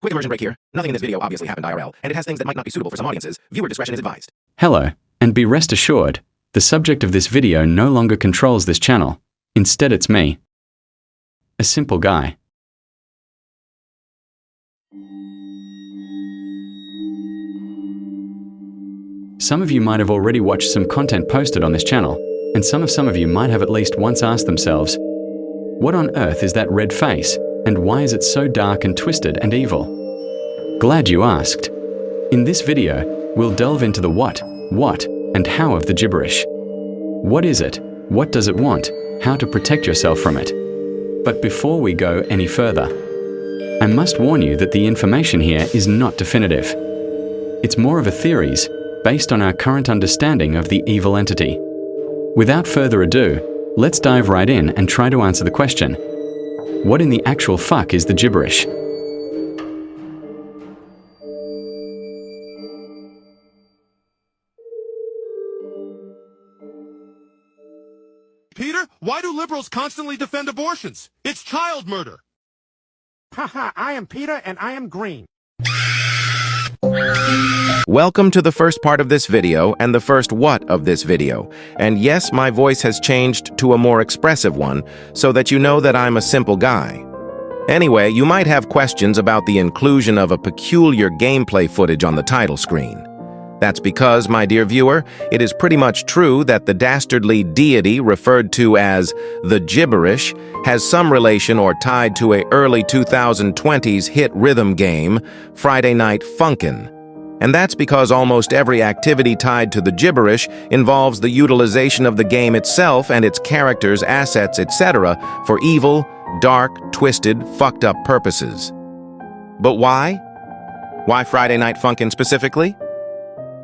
Quick immersion break here. Nothing in this video obviously happened IRL, and it has things that might not be suitable for some audiences. Viewer discretion is advised. Hello, and be rest assured, the subject of this video no longer controls this channel. Instead, it's me. A simple guy. Some of you might have already watched some content posted on this channel, and some of you might have at least once asked themselves, what on earth is that red face, and why is it so dark and twisted and evil? Glad you asked. In this video, we'll delve into the what, and how of the gibberish. What is it? What does it want? How to protect yourself from it? But before we go any further, I must warn you that the information here is not definitive. It's more of a theories, based on our current understanding of the evil entity. Without further ado, let's dive right in and try to answer the question, what in the actual fuck is the gibberish? Peter, why do liberals constantly defend abortions? It's child murder. Haha, I am Peter and I am green. Welcome to the first part of this video and the first what of this video. And yes, my voice has changed to a more expressive one so that you know that I'm a simple guy. Anyway, you might have questions about the inclusion of a peculiar gameplay footage on the title screen. That's because, my dear viewer, it is pretty much true that the dastardly deity referred to as the Gibberish has some relation or tied to a early 2020s hit rhythm game, Friday Night Funkin'. And that's because almost every activity tied to the Gibberish involves the utilization of the game itself and its characters, assets, etc. for evil, dark, twisted, fucked up purposes. But why? Why Friday Night Funkin' specifically?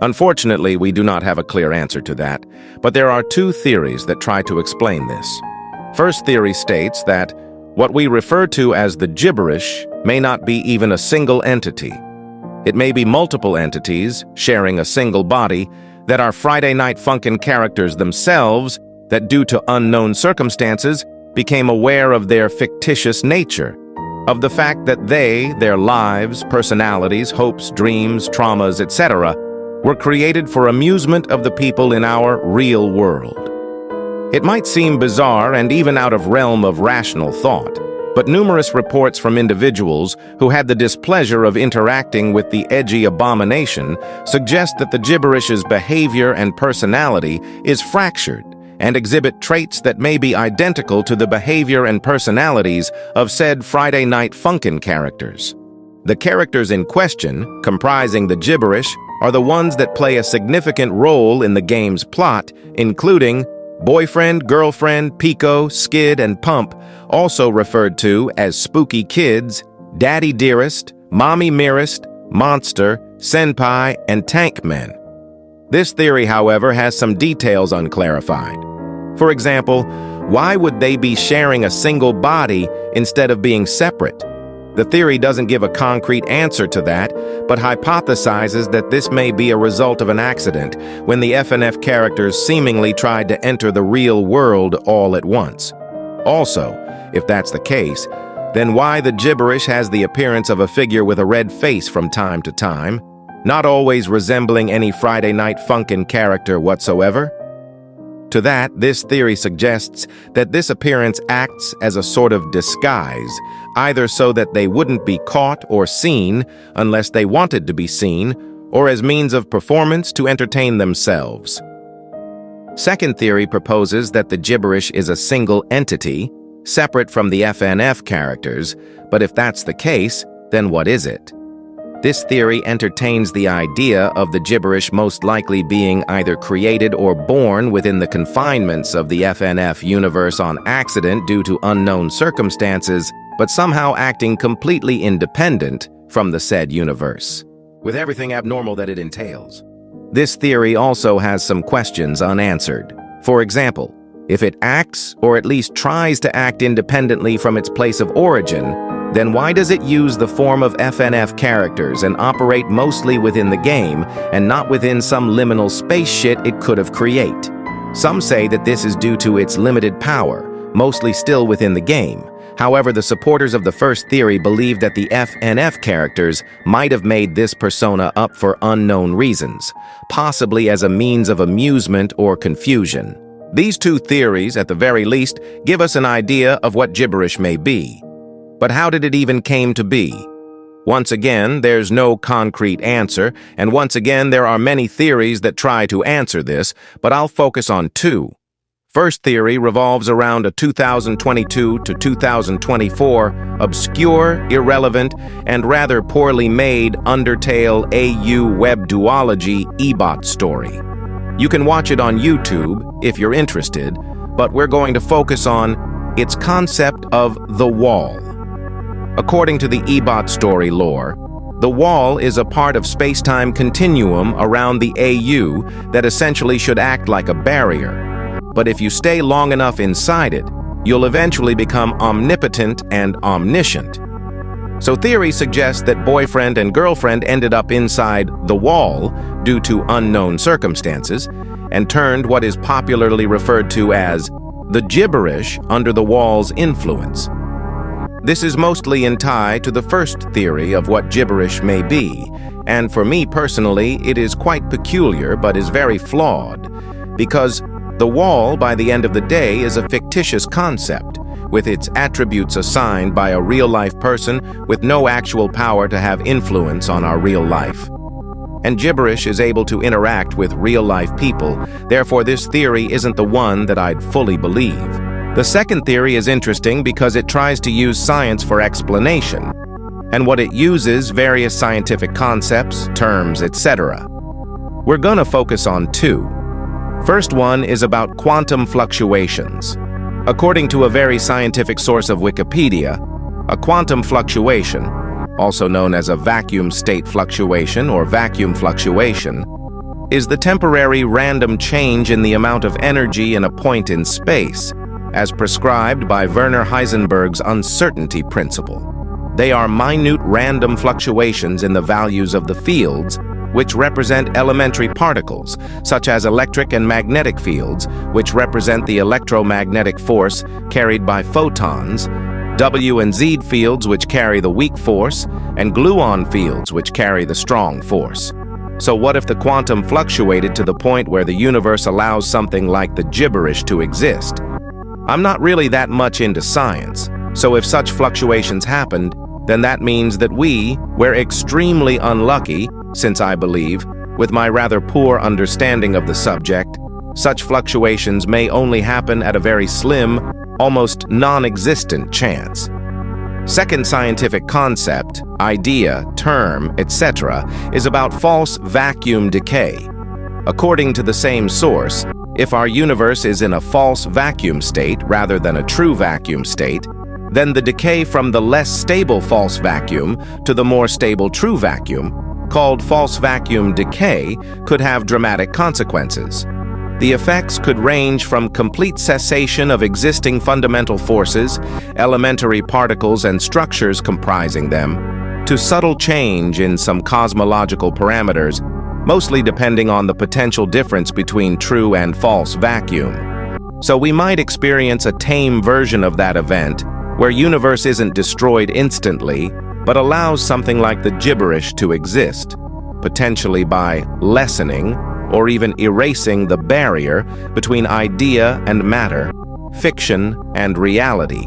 Unfortunately, we do not have a clear answer to that, but there are two theories that try to explain this. First theory states that what we refer to as the gibberish may not be even a single entity. It may be multiple entities sharing a single body that are Friday Night Funkin' characters themselves that, due to unknown circumstances, became aware of their fictitious nature, of the fact that their lives, personalities, hopes, dreams, traumas, etc., were created for amusement of the people in our real world. It might seem bizarre and even out of realm of rational thought, but numerous reports from individuals who had the displeasure of interacting with the edgy abomination suggest that the gibberish's behavior and personality is fractured and exhibit traits that may be identical to the behavior and personalities of said Friday Night Funkin' characters. The characters in question, comprising the gibberish, are the ones that play a significant role in the game's plot, including Boyfriend, Girlfriend, Pico, Skid, and Pump, also referred to as Spooky Kids, Daddy Dearest, Mommy Mirest, Monster, Senpai, and Tank Men. This theory, however, has some details unclarified. For example, why would they be sharing a single body instead of being separate? The theory doesn't give a concrete answer to that, but hypothesizes that this may be a result of an accident when the FNF characters seemingly tried to enter the real world all at once. Also, if that's the case, then why the gibberish has the appearance of a figure with a red face from time to time, not always resembling any Friday Night Funkin' character whatsoever? To that, this theory suggests that this appearance acts as a sort of disguise, either so that they wouldn't be caught or seen unless they wanted to be seen, or as means of performance to entertain themselves. Second theory proposes that the gibberish is a single entity, separate from the FNF characters, but if that's the case, then what is it? This theory entertains the idea of the gibberish most likely being either created or born within the confinements of the FNF universe on accident due to unknown circumstances, but somehow acting completely independent from the said universe, with everything abnormal that it entails. This theory also has some questions unanswered. For example, if it acts, or at least tries to act independently from its place of origin, then why does it use the form of FNF characters and operate mostly within the game and not within some liminal space shit it could have created? Some say that this is due to its limited power, mostly still within the game, However, the supporters of the first theory believe that the FNF characters might have made this persona up for unknown reasons, possibly as a means of amusement or confusion. These two theories, at the very least, give us an idea of what gibberish may be. But how did it even came to be? Once again, there's no concrete answer, and once again, there are many theories that try to answer this, but I'll focus on two. First theory revolves around a 2022 to 2024 obscure, irrelevant, and rather poorly made Undertale AU web duology EBOT story. You can watch it on YouTube if you're interested, but we're going to focus on its concept of the wall. According to the EBOT story lore, the wall is a part of space-time continuum around the AU that essentially should act like a barrier. But if you stay long enough inside it, you'll eventually become omnipotent and omniscient. So theory suggests that boyfriend and girlfriend ended up inside the wall due to unknown circumstances and turned what is popularly referred to as the gibberish under the wall's influence. This is mostly in tie to the first theory of what gibberish may be, and for me personally, it is quite peculiar but is very flawed, because the wall, by the end of the day, is a fictitious concept, with its attributes assigned by a real-life person with no actual power to have influence on our real life. And gibberish is able to interact with real-life people, therefore this theory isn't the one that I'd fully believe. The second theory is interesting because it tries to use science for explanation, and what it uses various scientific concepts, terms, etc. We're gonna focus on two. First one is about quantum fluctuations. According to a very scientific source of Wikipedia, a quantum fluctuation, also known as a vacuum state fluctuation or vacuum fluctuation, is the temporary random change in the amount of energy in a point in space, as prescribed by Werner Heisenberg's uncertainty principle. They are minute random fluctuations in the values of the fields, which represent elementary particles, such as electric and magnetic fields, which represent the electromagnetic force carried by photons, W and Z fields, which carry the weak force, and gluon fields, which carry the strong force. So what if the quantum fluctuated to the point where the universe allows something like the gibberish to exist? I'm not really that much into science, so if such fluctuations happened, then that means that we're extremely unlucky, since I believe, with my rather poor understanding of the subject, such fluctuations may only happen at a very slim, almost non-existent chance. Second scientific concept, idea, term, etc., is about false vacuum decay. According to the same source, if our universe is in a false vacuum state rather than a true vacuum state, then the decay from the less stable false vacuum to the more stable true vacuum, called false vacuum decay, could have dramatic consequences. The effects could range from complete cessation of existing fundamental forces, elementary particles and structures comprising them, to subtle change in some cosmological parameters, mostly depending on the potential difference between true and false vacuum. So we might experience a tame version of that event, where universe isn't destroyed instantly, but allows something like the gibberish to exist, potentially by lessening or even erasing the barrier between idea and matter, fiction and reality.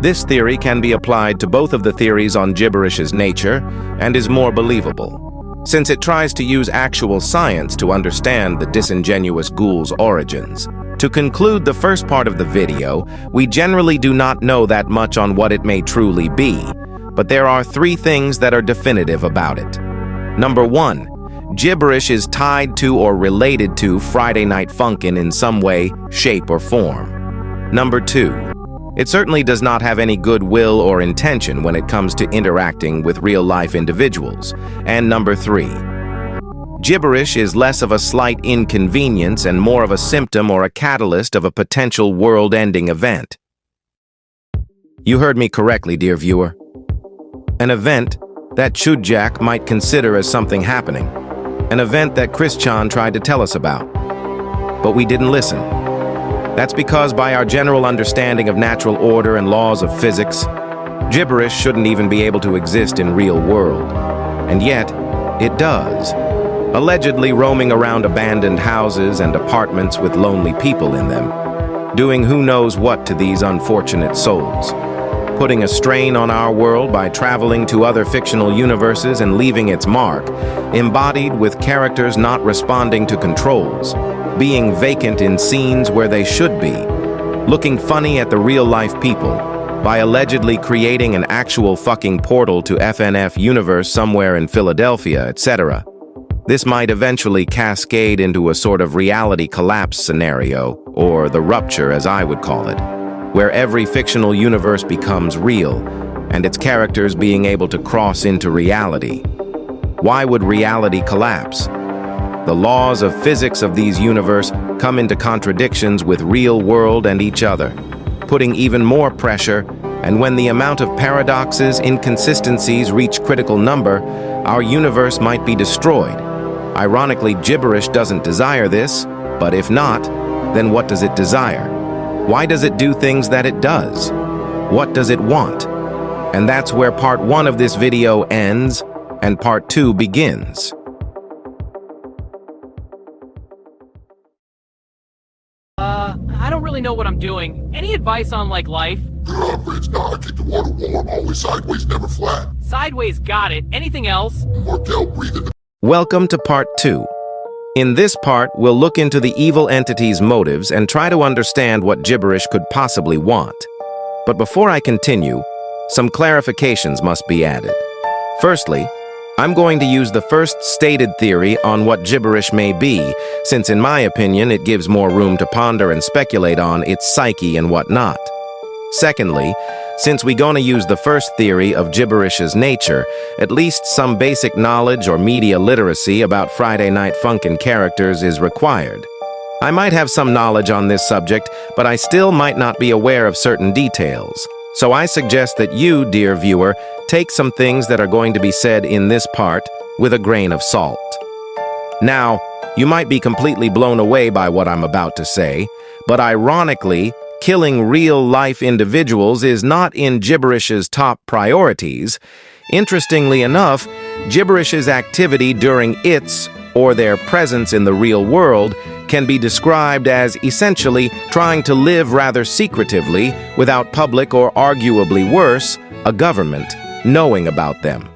This theory can be applied to both of the theories on gibberish's nature and is more believable, since it tries to use actual science to understand the disingenuous ghoul's origins. To conclude the first part of the video, we generally do not know that much on what it may truly be, but there are three things that are definitive about it. Number one, gibberish is tied to or related to Friday Night Funkin' in some way, shape, or form. Number two, it certainly does not have any goodwill or intention when it comes to interacting with real-life individuals. And number three, gibberish is less of a slight inconvenience and more of a symptom or a catalyst of a potential world-ending event. You heard me correctly, dear viewer. An event that Chudjak might consider as something happening. An event that Christian tried to tell us about. But we didn't listen. That's because by our general understanding of natural order and laws of physics, gibberish shouldn't even be able to exist in real world. And yet, it does. Allegedly roaming around abandoned houses and apartments with lonely people in them, doing who knows what to these unfortunate souls, putting a strain on our world by traveling to other fictional universes and leaving its mark, embodied with characters not responding to controls, being vacant in scenes where they should be, looking funny at the real-life people, by allegedly creating an actual fucking portal to FNF universe somewhere in Philadelphia, etc. This might eventually cascade into a sort of reality collapse scenario, or the rupture as I would call it, where every fictional universe becomes real, and its characters being able to cross into reality. Why would reality collapse? The laws of physics of these universes come into contradictions with real world and each other, putting even more pressure, and when the amount of paradoxes, inconsistencies reach critical number, our universe might be destroyed. Ironically, gibberish doesn't desire this, but if not, then what does it desire? Why does it do things that it does? What does it want? And that's where part 1 of this video ends, and part 2 begins. I don't really know what I'm doing. Any advice on, like, life? It's not. Keep the water warm, always sideways, never flat. Sideways, got it. Anything else? Markel, breathe in the... Welcome to part 2. In this part, we'll look into the evil entity's motives and try to understand what gibberish could possibly want. But before I continue, some clarifications must be added. Firstly, I'm going to use the first stated theory on what gibberish may be, since in my opinion it gives more room to ponder and speculate on its psyche and whatnot. Secondly, since we're going to use the first theory of gibberish's nature, at least some basic knowledge or media literacy about Friday Night Funkin' characters is required. I might have some knowledge on this subject, but I still might not be aware of certain details. So I suggest that you, dear viewer, take some things that are going to be said in this part with a grain of salt. Now, you might be completely blown away by what I'm about to say, but ironically, killing real-life individuals is not in gibberish's top priorities. Interestingly enough, gibberish's activity during its or their presence in the real world can be described as essentially trying to live rather secretively without public or arguably worse, a government, knowing about them.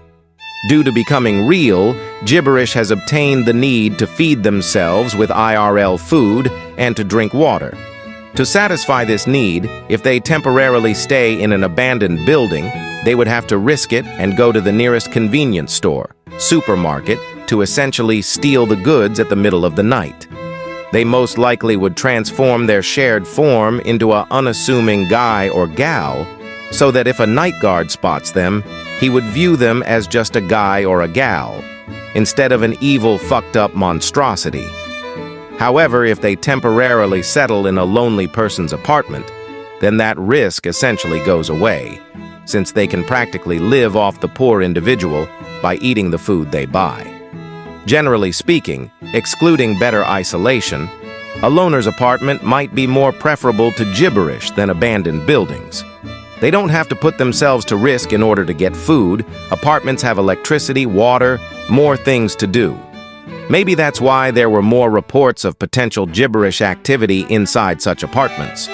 Due to becoming real, gibberish has obtained the need to feed themselves with IRL food and to drink water. To satisfy this need, if they temporarily stay in an abandoned building, they would have to risk it and go to the nearest convenience store, supermarket, to essentially steal the goods at the middle of the night. They most likely would transform their shared form into an unassuming guy or gal, so that if a night guard spots them, he would view them as just a guy or a gal, instead of an evil, fucked-up monstrosity. However, if they temporarily settle in a lonely person's apartment, then that risk essentially goes away, since they can practically live off the poor individual by eating the food they buy. Generally speaking, excluding better isolation, a loner's apartment might be more preferable to gibberish than abandoned buildings. They don't have to put themselves to risk in order to get food. Apartments have electricity, water, more things to do. Maybe that's why there were more reports of potential gibberish activity inside such apartments.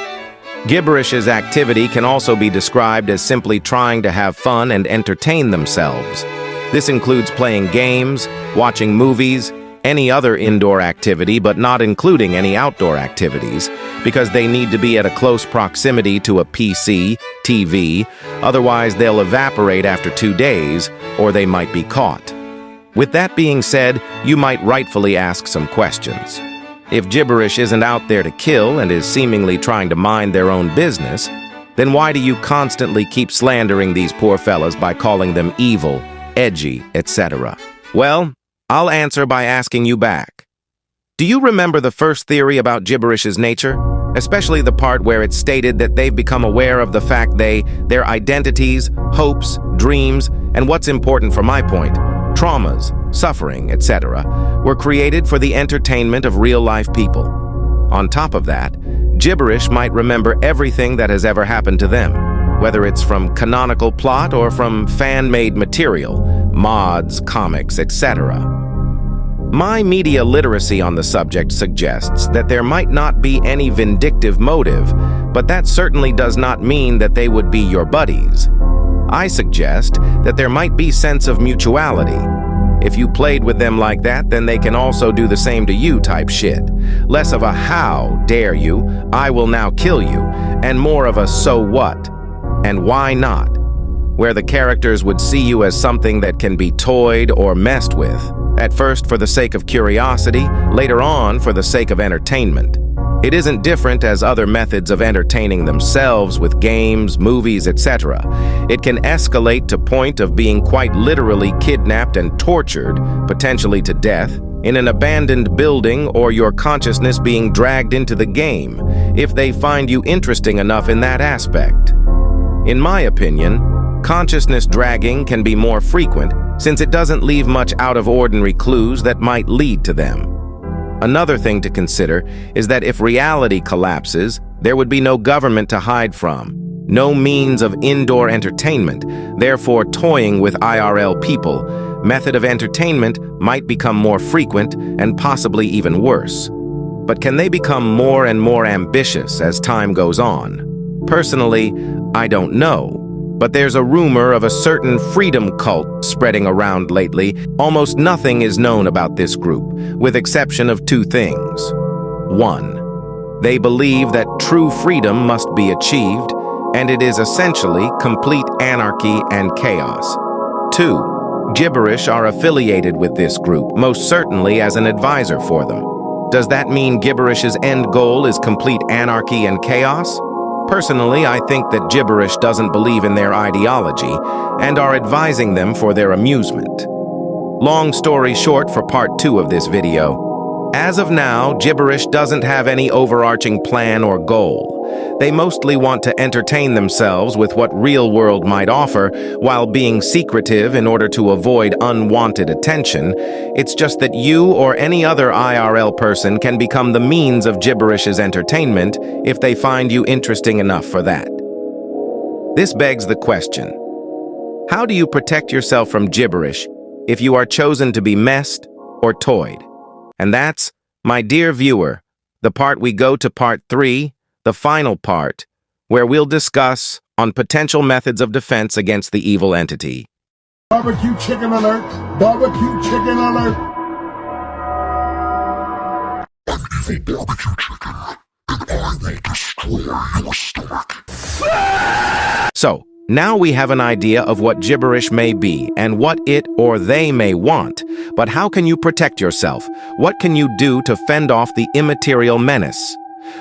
Gibberish's activity can also be described as simply trying to have fun and entertain themselves. This includes playing games, watching movies, any other indoor activity, but not including any outdoor activities, because they need to be at a close proximity to a PC, TV, otherwise they'll evaporate after 2 days, or they might be caught. With that being said, you might rightfully ask some questions. If gibberish isn't out there to kill and is seemingly trying to mind their own business, then why do you constantly keep slandering these poor fellas by calling them evil, edgy, etc.? Well, I'll answer by asking you back. Do you remember the first theory about gibberish's nature? Especially the part where it's stated that they've become aware of the fact their identities, hopes, dreams, and what's important for my point, traumas, suffering, etc., were created for the entertainment of real-life people. On top of that, Gibberish might remember everything that has ever happened to them, whether it's from canonical plot or from fan-made material, mods, comics, etc. My media literacy on the subject suggests that there might not be any vindictive motive, but that certainly does not mean that they would be your buddies. I suggest that there might be sense of mutuality. If you played with them like that, then they can also do the same to you type shit. Less of a how dare you, I will now kill you, and more of a so what, and why not, where the characters would see you as something that can be toyed or messed with, at first for the sake of curiosity, later on for the sake of entertainment. It isn't different as other methods of entertaining themselves with games, movies, etc. It can escalate to point of being quite literally kidnapped and tortured, potentially to death, in an abandoned building or your consciousness being dragged into the game, if they find you interesting enough in that aspect. In my opinion, consciousness dragging can be more frequent since it doesn't leave much out of ordinary clues that might lead to them. Another thing to consider is that if reality collapses, there would be no government to hide from, no means of indoor entertainment, therefore toying with IRL people. Method of entertainment might become more frequent and possibly even worse. But can they become more and more ambitious as time goes on? Personally, I don't know. But there's a rumor of a certain freedom cult spreading around lately. Almost nothing is known about this group, with exception of two things. 1. They believe that true freedom must be achieved, and it is essentially complete anarchy and chaos. 2. Gibberish are affiliated with this group, most certainly as an advisor for them. Does that mean Gibberish's end goal is complete anarchy and chaos? Personally, I think that Gibberish doesn't believe in their ideology and are advising them for their amusement. Long story short for part 2 of this video. As of now, Gibberish doesn't have any overarching plan or goal. They mostly want to entertain themselves with what real world might offer while being secretive in order to avoid unwanted attention. It's just that you or any other IRL person can become the means of Gibberish's entertainment if they find you interesting enough for that. This begs the question: how do you protect yourself from Gibberish if you are chosen to be messed or toyed? And that's, my dear viewer, the part we go to part 3, the final part, where we'll discuss on potential methods of defense against the evil entity. Barbecue chicken alert! Barbecue chicken alert! I'm evil barbecue chicken, and I will destroy your stomach. So, now we have an idea of what Gibberish may be and what it or they may want. But how can you protect yourself? What can you do to fend off the immaterial menace?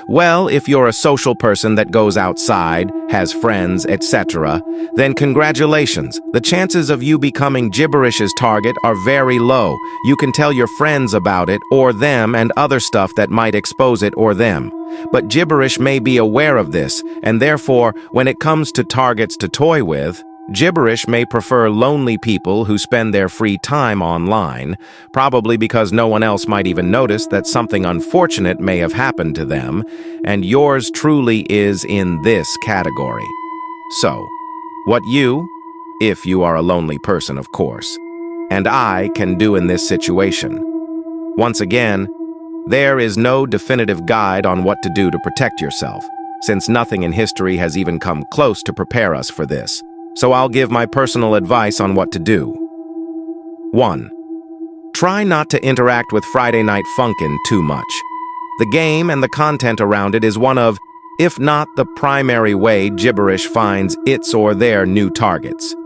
Well, if you're a social person that goes outside, has friends, etc., then congratulations. The chances of you becoming Gibberish's target are very low. You can tell your friends about it, or them, and other stuff that might expose it or them. But Gibberish may be aware of this, and therefore, when it comes to targets to toy with, Gibberish may prefer lonely people who spend their free time online, probably because no one else might even notice that something unfortunate may have happened to them, and yours truly is in this category. So, what you, if you are a lonely person of course, and I can do in this situation. Once again, there is no definitive guide on what to do to protect yourself, since nothing in history has even come close to prepare us for this. So I'll give my personal advice on what to do. 1. Try not to interact with Friday Night Funkin' too much. The game and the content around it is one of, if not the primary way Gibberish finds its or their new targets.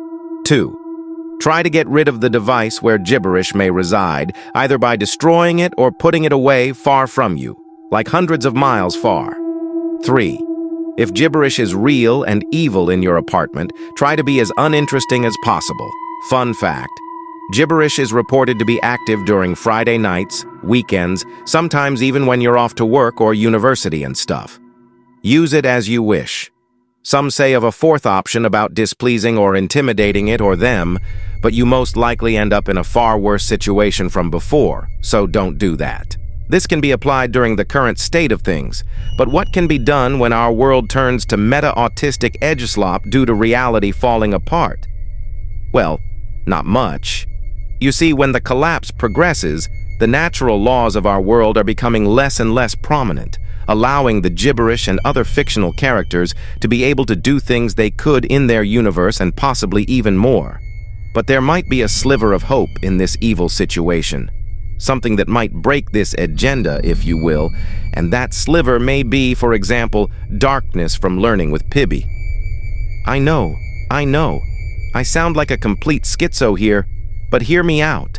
2. Try to get rid of the device where Gibberish may reside, either by destroying it or putting it away far from you, like hundreds of miles far. 3. If Gibberish is real and evil in your apartment, try to be as uninteresting as possible. Fun fact: Gibberish is reported to be active during Friday nights, weekends, sometimes even when you're off to work or university and stuff. Use it as you wish. Some say of a fourth option about displeasing or intimidating it or them, but you most likely end up in a far worse situation from before, so don't do that. This can be applied during the current state of things, but what can be done when our world turns to meta-autistic edgeslop due to reality falling apart? Well, not much. You see, when the collapse progresses, the natural laws of our world are becoming less and less prominent, allowing the Gibberish and other fictional characters to be able to do things they could in their universe and possibly even more. But there might be a sliver of hope in this evil situation. Something that might break this agenda, if you will, and that sliver may be, for example, darkness from learning with Pibby. I know. I sound like a complete schizo here, but hear me out.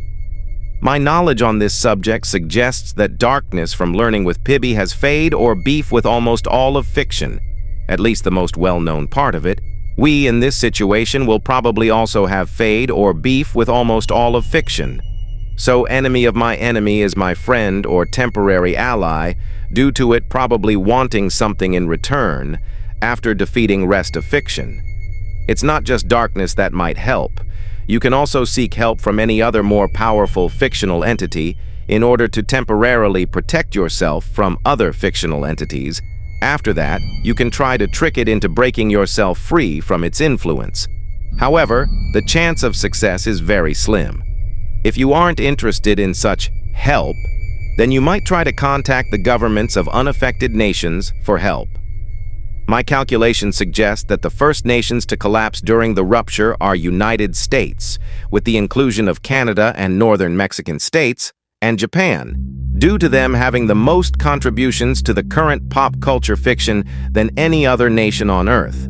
My knowledge on this subject suggests that darkness from learning with Pibby has fade or beef with almost all of fiction, at least the most well-known part of it. We, in this situation, will probably also have fade or beef with almost all of fiction. So enemy of my enemy is my friend or temporary ally, due to it probably wanting something in return after defeating rest of fiction. It's not just darkness that might help. You can also seek help from any other more powerful fictional entity in order to temporarily protect yourself from other fictional entities. After that, you can try to trick it into breaking yourself free from its influence. However, the chance of success is very slim. If you aren't interested in such help, then you might try to contact the governments of unaffected nations for help. My calculations suggest that the first nations to collapse during the rupture are United States, with the inclusion of Canada and northern Mexican states, and Japan, due to them having the most contributions to the current pop culture fiction than any other nation on Earth.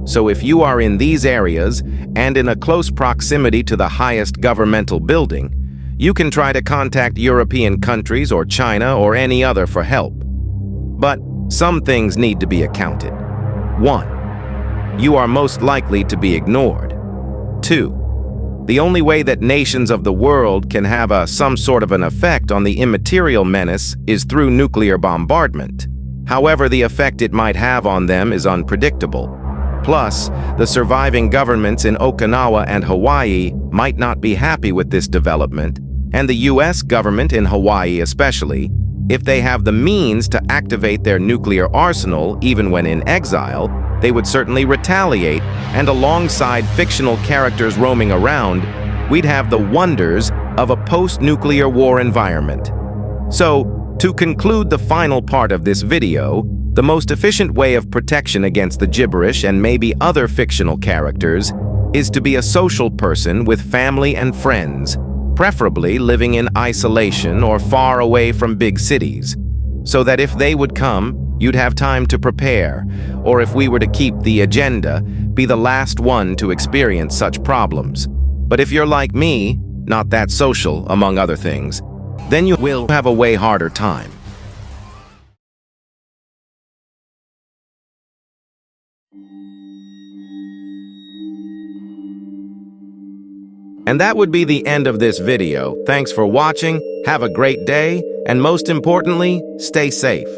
So if you are in these areas and in a close proximity to the highest governmental building, you can try to contact European countries or China or any other for help. But some things need to be accounted. 1. You are most likely to be ignored. 2. The only way that nations of the world can have some sort of an effect on the immaterial menace is through nuclear bombardment. However, the effect it might have on them is unpredictable. Plus, the surviving governments in Okinawa and Hawaii might not be happy with this development, and the US government in Hawaii especially, if they have the means to activate their nuclear arsenal even when in exile, they would certainly retaliate, and alongside fictional characters roaming around, we'd have the wonders of a post-nuclear war environment. So, to conclude the final part of this video, the most efficient way of protection against the Gibberish and maybe other fictional characters is to be a social person with family and friends, preferably living in isolation or far away from big cities, so that if they would come, you'd have time to prepare, or if we were to keep the agenda, be the last one to experience such problems. But if you're like me, not that social, among other things, then you will have a way harder time. And that would be the end of this video. Thanks for watching, have a great day, and most importantly, stay safe.